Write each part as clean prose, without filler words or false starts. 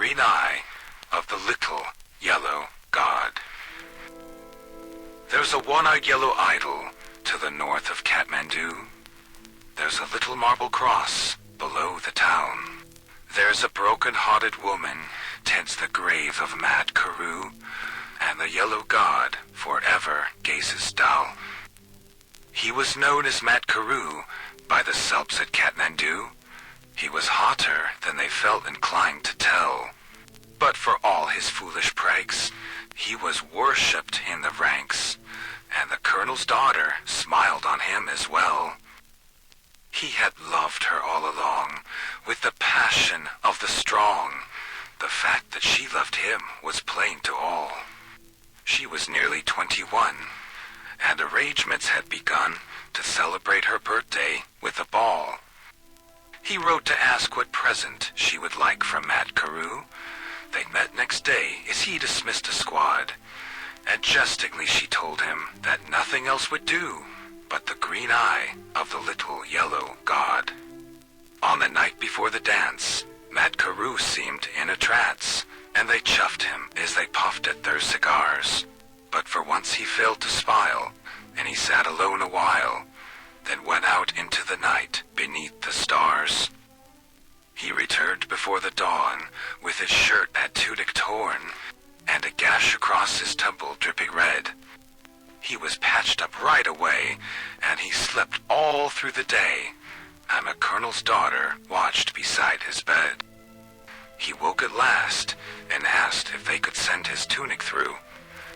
green eye of the little yellow god. There's a one-eyed yellow idol to the north of Kathmandu. There's a little marble cross below the town. There's a broken-hearted woman tends the grave of Mad Karoo, and the yellow god forever gazes dull. He was known as Mad Karoo by the Selps at Kathmandu. He was hotter than they felt inclined to tell. But for all his foolish pranks, he was worshipped in the ranks, and the colonel's daughter smiled on him as well. He had loved her all along, with the passion of the strong. The fact that she loved him was plain to all. She was nearly 21, and arrangements had begun to celebrate her birthday with a ball. He wrote to ask what present she would like from Mad Karoo. They met next day as he dismissed a squad, and jestingly she told him that nothing else would do but the green eye of the little yellow god. On the night before the dance, Mad Karoo seemed in a trance, and they chuffed him as they puffed at their cigars. But for once he failed to smile, and he sat alone a while, then went out into the night beneath the stars. He returned before the dawn, with his shirt and tunic torn, and a gash across his temple dripping red. He was patched up right away, and he slept all through the day, and the colonel's daughter watched beside his bed. He woke at last, and asked if they could send his tunic through.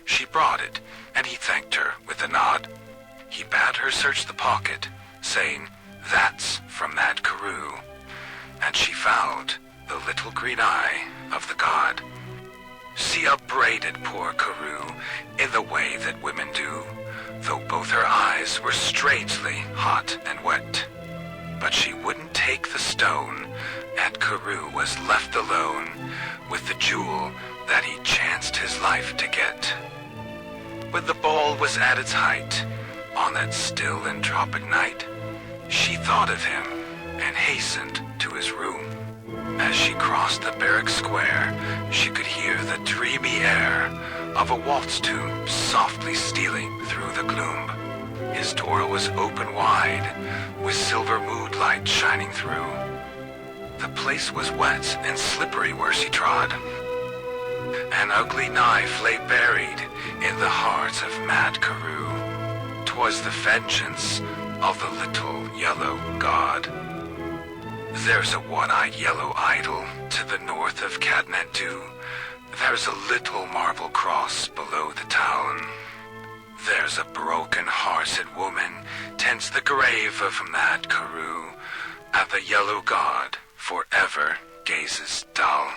She brought it, and he thanked her with a nod. He bade her search the pocket, saying, "That's from Mad Karoo." And she found the little green eye of the god. She upbraided poor Karoo in the way that women do, though both her eyes were strangely hot and wet. But she wouldn't take the stone, and Karoo was left alone with the jewel that he chanced his life to get. When the ball was at its height, on that still and tropic night, she thought of him and hastened to his room. As she crossed the barrack square, she could hear the dreamy air of a waltz tune softly stealing through the gloom. His door was open wide, with silver moonlight shining through. The place was wet and slippery where she trod. An ugly knife lay buried in the heart of Mad Karoo. 'Twas the vengeance of the little yellow god. There's a one-eyed yellow idol to the north of Kathmandu. There's a little marble cross below the town. There's a broken-hearted woman tends the grave of Mad Karoo, and the yellow god forever gazes dull.